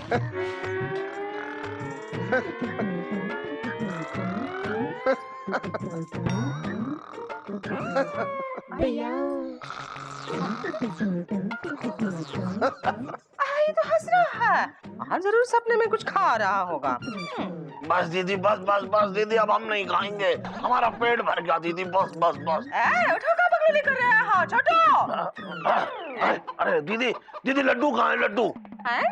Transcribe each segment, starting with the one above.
ये तो हंस रहा है। हाँ जरूर सपने में कुछ खा रहा होगा। बस दीदी, बस बस बस दीदी, अब हम नहीं खाएंगे, हमारा पेट भर गया दीदी, बस बस बस। उठो, क्या बकलोली कर रहे हो छोटू? अरे दीदी, दीदी लड्डू कहाँ है? लड्डू है?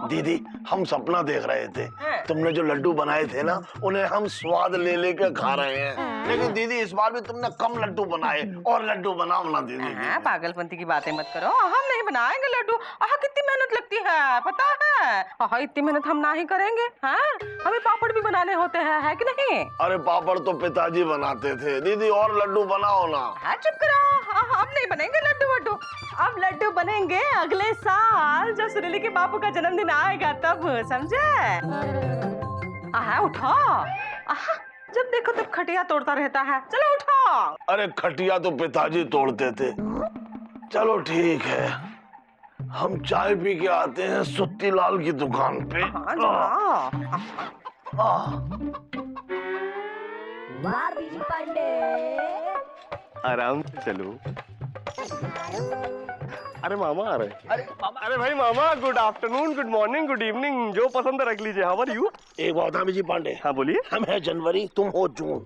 दीदी, हम सपना देख रहे थे, तुमने जो लड्डू बनाए थे ना, उन्हें हम स्वाद ले लेके खा रहे हैं। लेकिन दीदी इस बार भी तुमने कम लड्डू बनाए, और लड्डू बनाओ ना दीदी। पागलपंती की बातें मत करो, हम नहीं बनाएंगे लड्डू। कितनी मेहनत लगती है पता है? इतनी मेहनत हम ना ही करेंगे। हमें पापड़ भी बनाने होते हैं, है कि नहीं? अरे पापड़ तो पिताजी बनाते थे दीदी, और लड्डू बनाओ ना। चुप करो, हम नहीं बनेंगे लड्डू वड्डू। अब लड्डू बनेंगे अगले साल, जब सुरीली के बापू का जन्मदिन आएगा तब, समझे? उठो, जब देखो तब खटिया तोड़ता रहता है, चलो उठो। अरे खटिया तो पिताजी तोड़ते थे। चलो ठीक है, हम चाय पी के आते हैं सुत्ती लाल की दुकान पे। आराम से चलो। अरे मामा आ रहे। अरे भाई मामा, good afternoon, good morning, good evening, जो पसंद रख लीजिए। How are you? एक बात है जी पांडे। हाँ बोलिए। हम है जनवरी, तुम हो जून,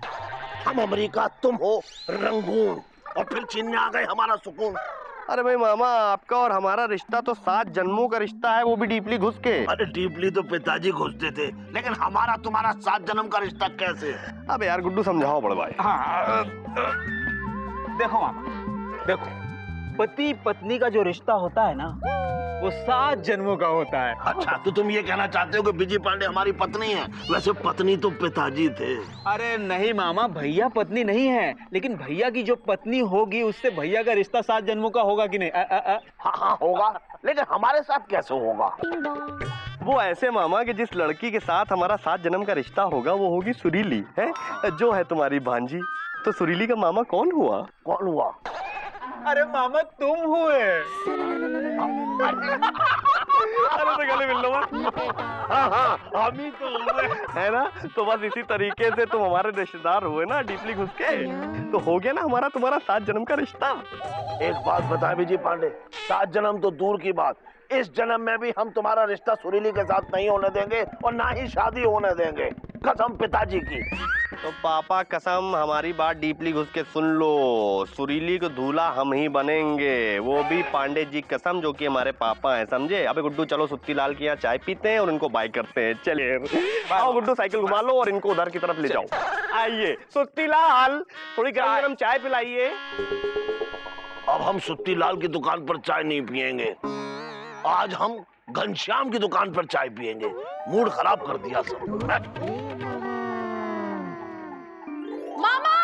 हम अमेरिका, तुम हो रंगून, और फिर चीन में आ गए हमारा सुकून। अरे भाई मामा, आपका और हमारा रिश्ता तो 7 जन्मों का रिश्ता है, वो भी डीपली घुस के। अरे डीपली तो पिताजी घुसते थे, लेकिन हमारा तुम्हारा 7 जन्म का रिश्ता कैसे? अबे यार गुड्डू, समझाओ बड़े भाई। देखो मामा, देखो, पति पत्नी का जो रिश्ता होता है ना, वो 7 जन्मों का होता है। अच्छा, तो तुम ये कहना चाहते हो कि बिजी पांडे हमारी पत्नी है? वैसे पत्नी तो पिताजी थे। अरे नहीं मामा, भैया पत्नी नहीं है, लेकिन भैया की जो पत्नी होगी उससे भैया का रिश्ता 7 जन्मों का होगा कि नहीं? हाँ होगा, लेकिन हमारे साथ कैसे होगा? वो ऐसे मामा कि जिस लड़की के साथ हमारा 7 जन्म का रिश्ता होगा वो होगी सुरीली, है जो है तुम्हारी भांजी। तो सुरीली का मामा कौन हुआ? कौन हुआ? अरे मामा तुम हुए। अरे तो गले मिल लो। हाँ, हम ही तो हुए, है ना? तो बस इसी तरीके से तुम हमारे रिश्तेदार हुए ना, डीपली घुस के, तो हो गया ना हमारा तुम्हारा 7 जन्म का रिश्ता। एक बात बताए विजय पांडे, 7 जन्म तो दूर की बात, इस जन्म में भी हम तुम्हारा रिश्ता सुरीली के साथ नहीं होने देंगे, और ना ही शादी होने देंगे, कसम पिताजी की। तो पापा कसम, हमारी बात डीपली घुस के सुन लो, सुरीली को दूल्हा हम ही बनेंगे, वो भी पांडे जी कसम, जो कि हमारे पापा हैं, समझे? अबे गुड्डू चलो सुत्ती लाल के यहाँ चाय पीते हैं और इनको बाय करते हैं। चलिए आओ गुड्डू, साइकिल घुमा लो और इनको उधर की तरफ ले जाओ। आइए सुत्ती लाल, थोड़ी गरम गरम चाय पिलाइए। अब हम सुत्ती लाल की दुकान पर चाय नहीं पियेंगे, आज हम घनश्याम की दुकान पर चाय पियेंगे। मूड खराब कर दिया सब। मामा,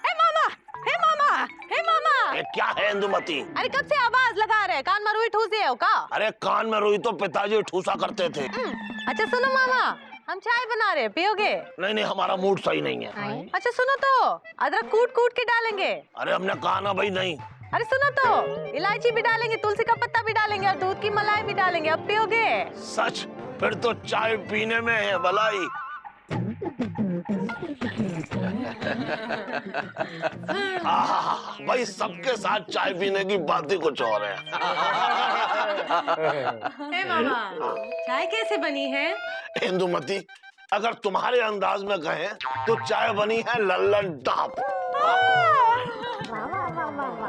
हे मामा, हे मामा, हे मामा। क्या है इंदुमती? अरे कब से आवाज लगा रहे, कान में रुई ठूसे हो का? अरे कान में रुई तो पिताजी ठूसा करते थे। अच्छा सुनो मामा, हम चाय बना रहे, पियोगे? नहीं नहीं, हमारा मूड सही नहीं है। अच्छा सुनो तो, अदरक कूट कूट के डालेंगे। अरे हमने कहा ना भाई नहीं। अरे सुनो तो, इलायची भी डालेंगे, तुलसी का पत्ता भी डालेंगे, और दूध की मलाई भी डालेंगे। अब पियोगे? सच? फिर तो चाय पीने में है भलाई। भाई सबके साथ चाय पीने की बात ही कुछ और है। हे मामा, चाय कैसे बनी है? इंदुमती, अगर तुम्हारे अंदाज में कहें तो चाय बनी है लल्लन टाप,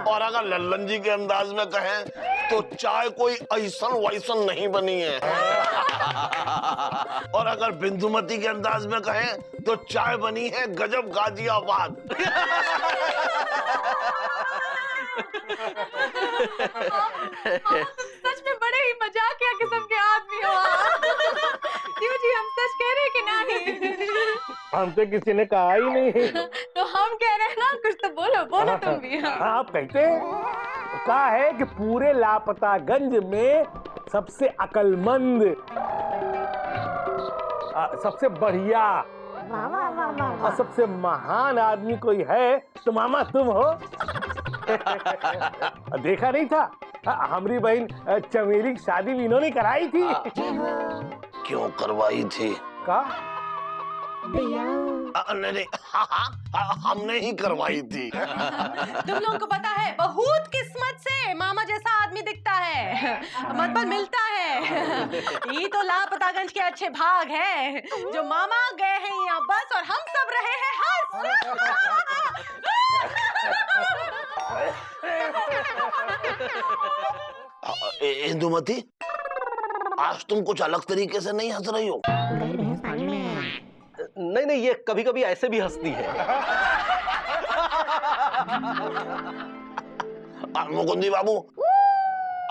और अगर लल्लन जी के अंदाज में कहें तो चाय कोई ऐसन वैसन नहीं बनी है, और अगर बिंदुमती के अंदाज में कहें तो चाय बनी है गजब गाजियाबाद। सच में बड़े ही मजाकिया किस्म के आदमी हो। क्यों जी, हम सच कह रहे कि नहीं? हमसे किसी ने कहा ही नहीं। तो हम कह रहे हैं ना, कुछ तो बोलो, बोलो तुम भी। आप कहते हैं, कहा है कि पूरे लापतागंज में सबसे अक्लमंद, सबसे बढ़िया और सबसे महान आदमी कोई है तो मामा तुम हो। देखा नहीं था हमारी बहन चमेली की शादी भी इन्होंने कराई थी। क्यों करवाई थी? का नहीं, हमने ही करवाई थी। तुम लोगों को पता है बहुत किस्मत से मामा जैसा आदमी दिखता है, मतलब मिलता है। ये तो लापतागंज के अच्छे भाग हैं जो मामा गए हैं यहाँ बस और हम सब रहे हैं हंस। इंदुमती, आज तुम कुछ अलग तरीके से नहीं हंस रही हो। नहीं, ये कभी कभी ऐसे भी हंसती है। मुकुंदी बाबू,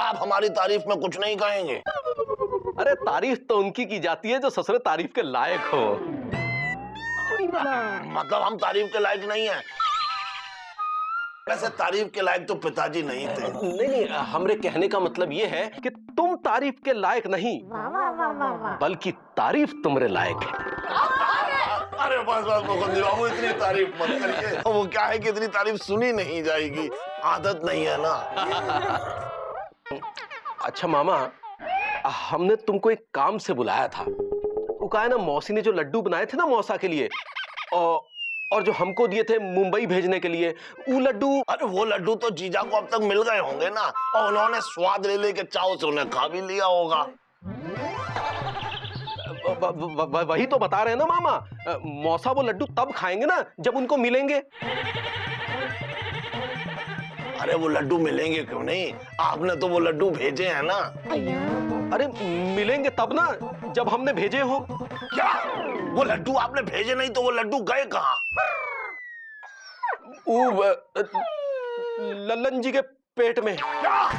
आप हमारी तारीफ में कुछ नहीं कहेंगे? अरे तारीफ तो उनकी की जाती है जो ससुरे तारीफ के लायक हो। मतलब हम तारीफ के लायक नहीं हैं? वैसे तारीफ के लायक तो पिताजी नहीं थे। नहीं, हमरे कहने का मतलब ये है कि तुम तारीफ के लायक नहीं, बल्कि तारीफ तुमरे लायक है। अरे बस मुकुंदी बाबू, इतनी तारीफ मत करिए। वो क्या है कि इतनी तारीफ सुनी नहीं जाएगी, आदत नहीं है ना। अच्छा मामा, हमने तुमको एक काम से बुलाया था। वो कहा है ना, मौसी ने जो लड्डू बनाए थे ना मौसा के लिए, और जो हमको दिए थे मुंबई भेजने के लिए, वो लड्डू। अरे वो लड्डू तो जीजा को अब तक मिल गए होंगे ना, और उन्होंने स्वाद ले लेके चाव से उन्हें खा भी लिया होगा। वही तो बता रहे हैं ना मामा, मौसा वो लड्डू तब खाएंगे ना जब उनको मिलेंगे। अरे वो लड्डू मिलेंगे क्यों नहीं, आपने तो वो लड्डू भेजे हैं ना। अरे मिलेंगे तब ना जब हमने भेजे हो। क्या वो लड्डू आपने भेजे नहीं तो वो लड्डू गए कहाँ? लल्लन जी के पेट में। क्या?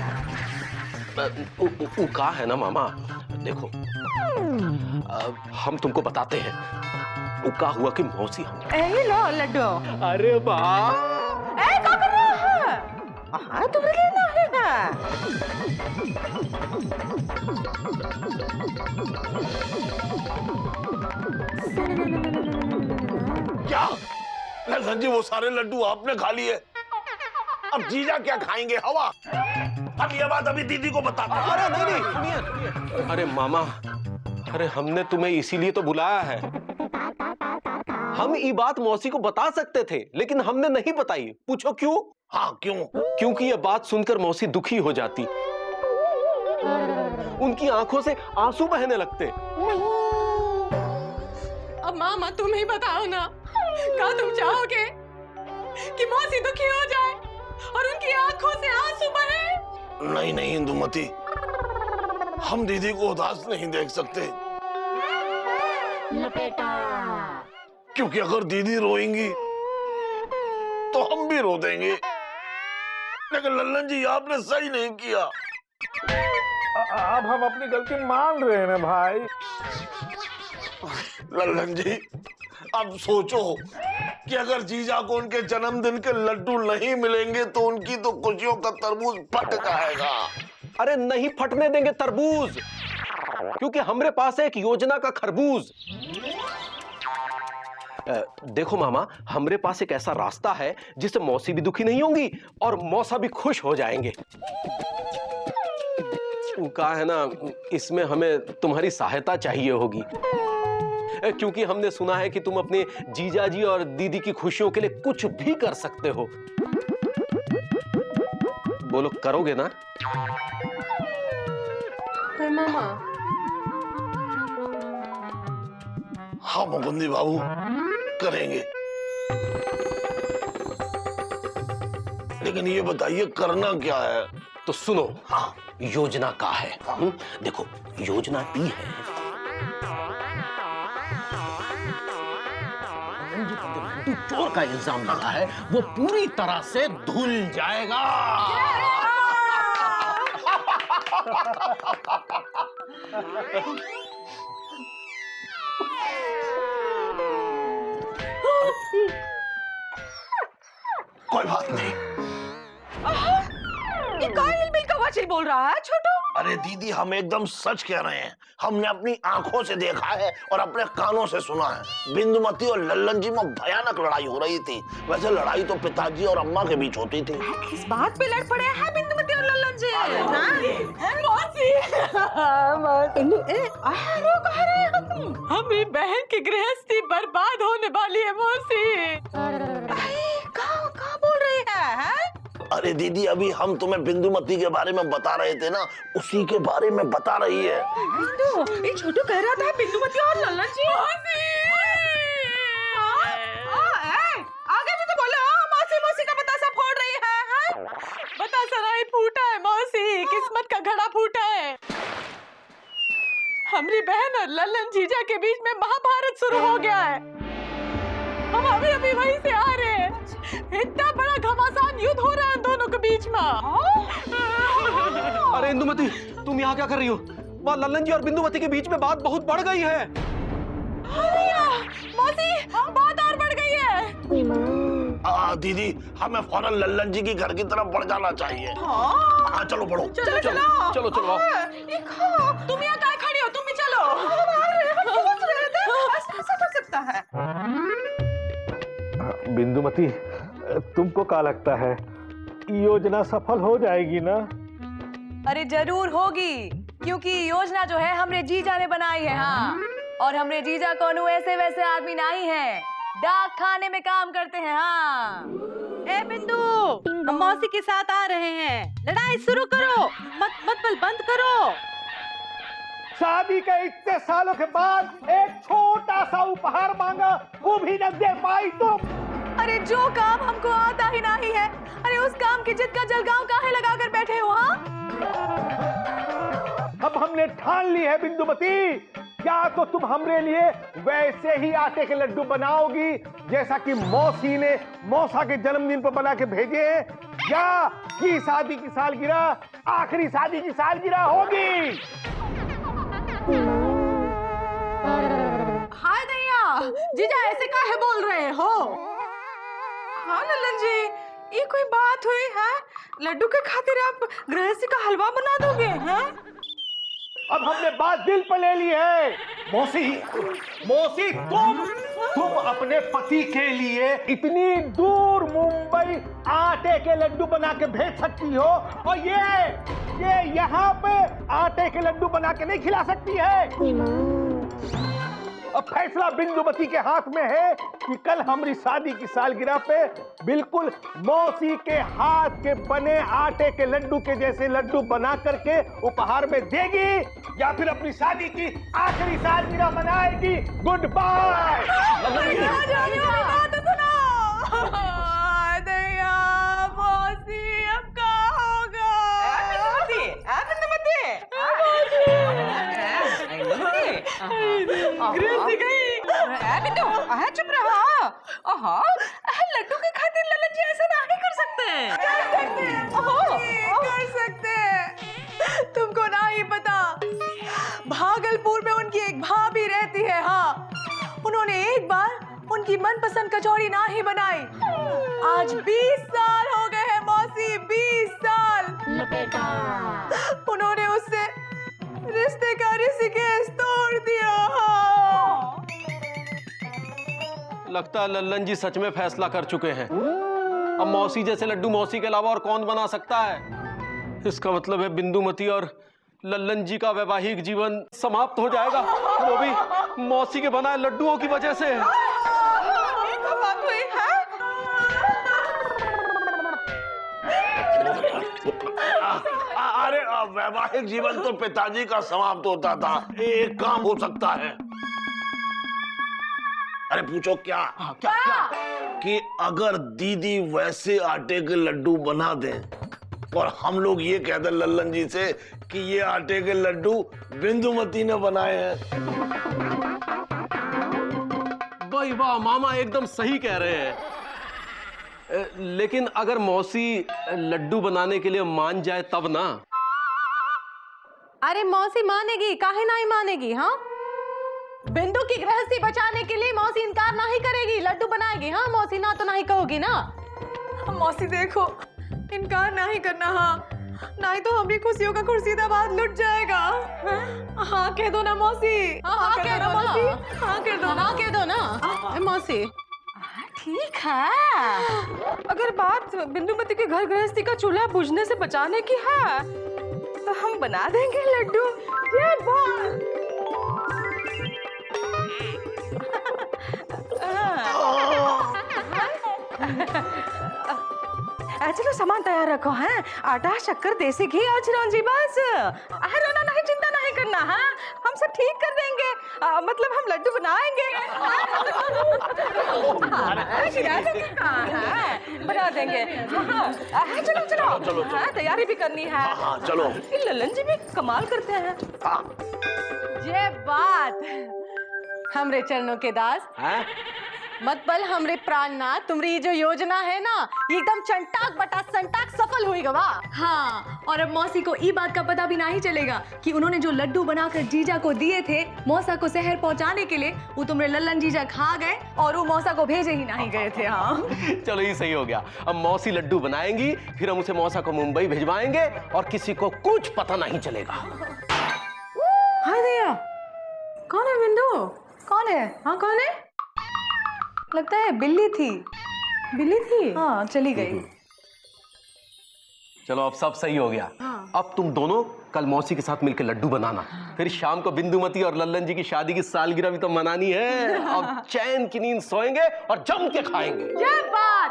कहा है ना मामा, देखो हम तुमको बताते हैं। वो क्या हुआ कि मौसी ये लो लड्डू। अरे वाह, क्या कर रहा है? हाँ, तुम्हें लेना है। क्या लल्लन जी, वो सारे लड्डू आपने खा लिए? अब जीजा क्या खाएंगे? हवा। अब ये बात अभी दीदी को बताता हूं। अरे नहीं, सुनिए। अरे मामा, अरे हमने तुम्हें इसीलिए तो बुलाया है। हम ये बात मौसी को बता सकते थे, लेकिन हमने नहीं बताई। पूछो क्यों? हाँ क्यों? क्योंकि ये बात सुनकर मौसी दुखी हो जाती, उनकी आंखों से आंसू बहने लगते। अब मामा तुम ही बताओ ना, क्या तुम चाहोगे कि मौसी दुखी हो जाए और उनकी आंखों से आंसू बहे? नहीं नहीं इंदुमती, हम दीदी को उदास नहीं देख सकते, क्योंकि अगर दीदी रोएंगी तो हम भी रो देंगे। लेकिन लल्लन जी, आपने सही नहीं किया। अब हम अपनी गलती मान रहे हैं ना भाई। लल्लन जी, अब सोचो कि अगर जीजा को उनके जन्मदिन के लड्डू नहीं मिलेंगे तो उनकी तो खुशियों का तरबूज फट जाएगा। अरे नहीं फटने देंगे तरबूज, क्योंकि हमरे पास है एक योजना का खरबूज। देखो मामा, हमरे पास एक ऐसा रास्ता है जिससे मौसी भी दुखी नहीं होंगी और मौसा भी खुश हो जाएंगे। कहा है ना, इसमें हमें तुम्हारी सहायता चाहिए होगी, क्योंकि हमने सुना है कि तुम अपने जीजाजी और दीदी की खुशियों के लिए कुछ भी कर सकते हो। बोलो, करोगे ना? मामा। हाँ मुकुंदी बाबू, करेंगे। लेकिन ये बताइए करना क्या है? तो सुनो, हाँ, योजना का है। देखो, योजना ई है, चोर का इल्जाम लगा है, वो पूरी तरह से धुल जाएगा। कोई बात नहीं। ये कायल बिल का वचील बोल रहा है छोटू। अरे दीदी, हम एकदम सच कह रहे हैं। हमने अपनी आंखों से देखा है और अपने कानों से सुना है। बिंदुमती और लल्लन जी में भयानक लड़ाई हो रही थी। वैसे लड़ाई तो पिताजी और अम्मा के बीच होती थी। इस बात पे लड़ पड़े हैं बिंदुमती लल्लन जी। मौसी हमारी बहन की गृहस्थी बर्बाद होने वाली है मौसी। कहाँ बोल रही है? अरे दीदी, अभी हम तुम्हें बिंदुमती के बारे में बता रहे थे ना, उसी के बारे में बता रही है। ये छोटू कह रहा था बिंदुमती और लल्लन जी। आगे भी तो बोलो। मौसी का बतासा फोड़ रही है। बतासा नहीं फूटा है मौसी, किस्मत का घड़ा फूटा है। हमारी बहन और लल्लन जीजा के बीच में महाभारत शुरू हो गया है। हम अभी वहीं से आ रहे हैं। इतना बड़ा घमासान युद्ध हो रहा है इन दोनों के बीच में। अरे इंदुमती, तुम यहाँ क्या कर रही हो? वहाँ लल्लन जी और बिंदुमती के बीच में बात बहुत बढ़ गई है। मौसी, बात और बढ़ गई है। दीदी, हमें फौरन लल्लन जी की घर की तरफ बढ़ जाना चाहिए। चलो बढ़ो। चलो तुम यहाँ क्या खड़ी हो? तुम भी चलो। ऐसा हो सकता है? बिंदुमती, तुमको क्या लगता है योजना सफल हो जाएगी ना? अरे जरूर होगी, क्योंकि योजना जो है हमरे जीजा ने बनाई है। हाँ, और हमरे जीजा कोनो ऐसे वैसे आदमी नहीं है, डाक खाने में काम करते हैं। हाँ ए बिंदु, हम मौसी के साथ आ रहे हैं। लड़ाई शुरू करो, मत बंद करो। शादी के इतने सालों के बाद एक छोटा सा उपहार मांगा, वो भी न दे पाई तुम। अरे जो काम हमको आता ही नहीं है, अरे उस काम की जिद का जलगांव काहे लगा कर बैठे हो? हाँ, अब हमने ठान ली है बिंदुमती, या तो तुम हमरे लिए वैसे ही आटे के लड्डू बनाओगी जैसा कि मौसी ने मौसा के जन्मदिन पर बना के भेजे हैं, या कि शादी की सालगिरह आखिरी शादी की सालगिरह होगी। हाय दैया, जीजा ऐसे काहे बोल रहे हो? हाँ लल्लन जी, ये कोई बात हुई है? लड्डू के खातिर आप गृहस्थी का हलवा बना दोगे? हैं? अब हमने बात दिल पर ले ली है। मौसी, तुम अपने पति के लिए इतनी दूर मुंबई आटे के लड्डू बना के भेज सकती हो, और ये यहाँ पे आटे के लड्डू बना के नहीं खिला सकती है। अब फैसला बिंदुमती के हाथ में है कि कल हमारी शादी की सालगिरह पे बिल्कुल मौसी के हाथ के बने आटे के लड्डू के जैसे लड्डू बना करके उपहार में देगी, या फिर अपनी शादी की आखिरी सालगिरह मनाएगी। Good bye. चुप रहो। लड्डू के खातिर लल्लन जी ऐसा नहीं कर सकते। कर सकते। तुमको नहीं पता, भागलपुर में उनकी एक भाभी रहती है। हाँ, उन्होंने एक बार उनकी मनपसंद कचौड़ी ना ही बनाई। आज 20 साल हो गए हैं मौसी, 20 साल। उन्होंने उससे रिश्ते का ऋषिकेश तोड़ दिया। लगता है लल्लन जी सच में फैसला कर चुके हैं। अब मौसी जैसे लड्डू मौसी के अलावा और कौन बना सकता है? इसका मतलब है बिंदुमती और लल्लन जी का वैवाहिक जीवन समाप्त हो जाएगा, वो भी मौसी के बनाए लड्डुओं की वजह से। अरे वैवाहिक जीवन तो पिताजी का समाप्त होता था, एक काम हो सकता है। अरे पूछो क्या? कि अगर दीदी वैसे आटे के लड्डू बना दें और हम लोग ये कह दें लल्लन जी से कि ये आटे के लड्डू बिंदुमती ने बनाए हैं। भाई वाह, मामा एकदम सही कह रहे हैं। लेकिन अगर मौसी लड्डू बनाने के लिए मान जाए तब ना। अरे मौसी मानेगी, काहे नहीं मानेगी? हाँ, बिंदु की गृहस्थी बचाने के लिए मौसी इनकार नहीं करेगी, लड्डू बनाएगी। हाँ मौसी, ना तो नहीं कहोगी ना? मौसी देखो, इनकार नहीं करना। हाँ, नहीं तो हमारी खुशियों का खुर्शीदाबाद लुट जाएगा। हाँ कह दो ना मौसी। हाँ कह दो ना मौसी। हाँ कह दो, हाँ कह दो ना मौसी। ठीक है। अगर बात बिंदुमती के घर गृहस्थी का चूल्हा बुझने से बचाने की है तो हम बना देंगे लड्डू। ये बात चलो सामान तैयार रखो हैं, आटा, शक्कर, देसी घी और चिरौंजी बस। रोना नहीं, चिंता नहीं करना है, हम सब ठीक कर देंगे। मतलब हम लड्डू बनाएंगे। बना देंगे। चलो चलो चलो। तैयारी भी करनी है। हाँ चलो। लल्लन जी भी कमाल करते हैं। ये बात हमरे चरणों के दास हैं? मतबल हमरे प्राणनाथ, तुम्हारी जो योजना है ना एकदम चंटाक बटा संटाक सफल हुई गवा। हाँ, और अब मौसी को ई बात का पता भी नहीं चलेगा कि उन्होंने जो लड्डू बनाकर जीजा को दिए थे मौसा को शहर पहुंचाने के लिए, वो तुम्हारे लल्लन जीजा खा गए और वो मौसा को भेजे ही नहीं गए थे। हाँ चलो ये सही हो गया। अब मौसी लड्डू बनाएंगी, फिर हम उसे मौसा को मुंबई भिजवाएंगे और किसी को कुछ पता नहीं चलेगा। हाय भैया, कौन है बिंदु? कौन है? हाँ कौन है? लगता है बिल्ली थी। बिल्ली थी? हाँ चली गई। चलो अब सब सही हो गया। अब तुम दोनों कल मौसी के साथ मिलकर लड्डू बनाना, फिर शाम को बिंदुमती और लल्लन जी की शादी की सालगिरह भी तो मनानी है। अब चैन की नींद सोएंगे और जम के खाएंगे। ये बात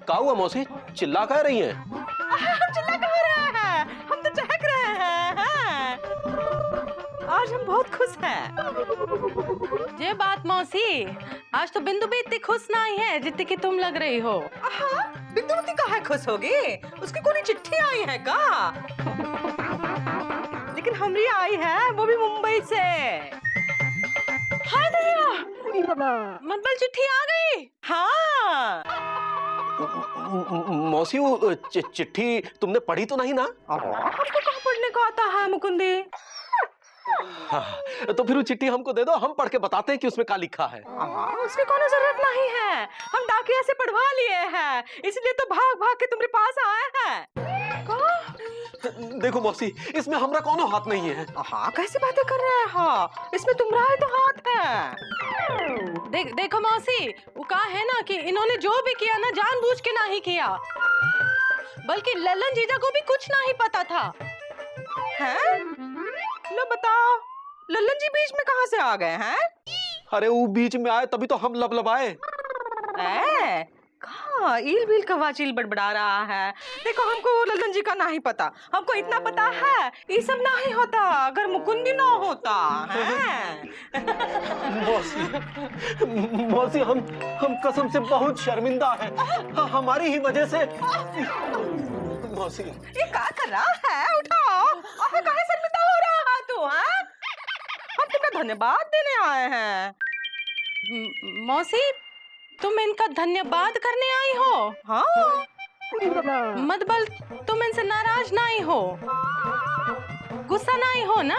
क्या हुआ मौसी, चिल्ला कह रही हैं? हम चिल्ला कह रहे हैं, हम तो चहक रहे हैं। आज हम बहुत खुश हैं। ये बात मौसी, आज तो बिंदु भी इतनी खुश नहीं है जितनी कि तुम लग रही हो। बिंदुमती काहे खुश होगी? उसकी कोई चिट्ठी आई है का? लेकिन हमरी आई है, वो भी मुंबई से। हाय दरिया, मतबल चिट्ठी आ गई। हाँ मौसी वो चिट्ठी तुमने पढ़ी तो नहीं ना? हमको कहाँ पढ़ने को आता है मुकुंदी? हाँ, तो फिर वो चिट्ठी हमको दे दो, हम पढ़ के बताते हैं कि उसमें क्या लिखा है। उसकी कोई जरूरत नहीं है, हम डाकिया से पढ़वा लिए हैं, इसलिए तो भाग भाग के तुम्हारे पास आए हैं। देखो मौसी, इसमें हमरा कोनो हाथ नहीं है। हाँ कैसे बातें कर रहे हो? इसमें तुम्हारा ही तो हाथ है। देखो मौसी, वो कहा है ना कि इन्होंने जो भी किया ना जानबूझ के नहीं किया, बल्कि लल्लन जीजा को भी कुछ नहीं पता था। हैं? लो बताओ, लल्लन जी बीच में कहाँ से आ गए हैं? अरे वो बीच में आए तभी तो हम लबलबाए। कहाँ ईल बील का वाचिल बड़बड़ा रहा है। देखो हमको लल्लन जी का नहीं पता, हमको इतना पता है ये सब नहीं होता अगर मुकुंदी ना होता है। मौसी हम कसम से बहुत शर्मिंदा हैं, हमारी ही वजह से। मौसी ये क्या कर रहा है? उठाओ, काहे शर्मिंदा हो रहा है तू? हैं? हम तुम्हें धन्यवाद देने आए हैं। मौसी, तुम इनका धन्यवाद करने आई हो? हाँ मतबल तुम इनसे नाराज नहीं हो, गुस्सा नहीं हो ना?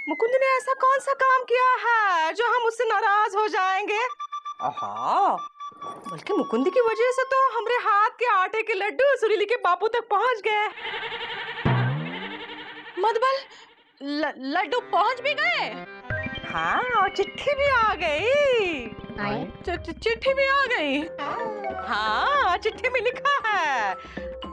मुकुंद ने ऐसा कौन सा काम किया है जो हम उससे नाराज हो जाएंगे? बल्कि मुकुंद की वजह से तो हमारे हाथ के आटे के लड्डू सुरीली के बापू तक पहुंच गए। मतबल लड्डू पहुंच भी गए? हाँ, और चिट्ठी भी आ गई। चिट्ठी भी आ गई? हाँ, चिट्ठी में लिखा है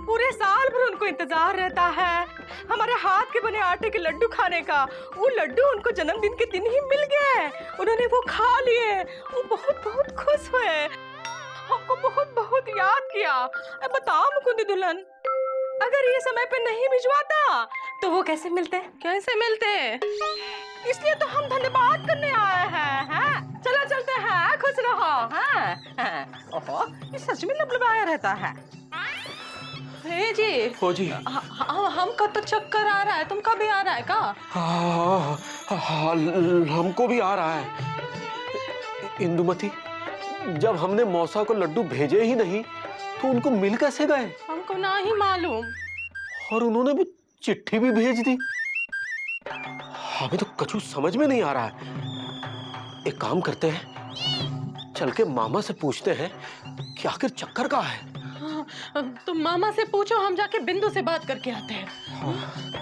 पूरे साल भर उनको इंतजार रहता है हमारे हाथ के बने आटे के लड्डू खाने का। वो लड्डू उनको जन्मदिन के दिन ही मिल गए, उन्होंने वो खा लिए, वो बहुत बहुत खुश हुए, हमको बहुत बहुत याद किया। अब बताओ मुकुंदी दुल्हन, अगर ये समय पे नहीं भिजवाता तो वो कैसे मिलते? कैसे मिलते? इसलिए तो हम धन्यवाद करने आए हैं। चलो चलते हैं, खुश रहो। ओहो, ये सच में लबलबाया रहता है। हे जी, हो जी, हमका तो चक्कर आ रहा है, तुमका भी आ रहा है का? हाँ, हमको भी आ रहा है। इंदुमती, जब हमने मौसा को लड्डू भेजे ही नहीं तो उनको मिल कैसे गए? हमको नहीं मालूम। और उन्होंने भी चिट्ठी भी भेज दी। हमें तो कछु समझ में नहीं आ रहा है। एक काम करते हैं, चल के मामा से पूछते हैं कि आखिर चक्कर कहाँ है। तुम मामा से पूछो, हम जाके बिंदु से बात करके आते हैं।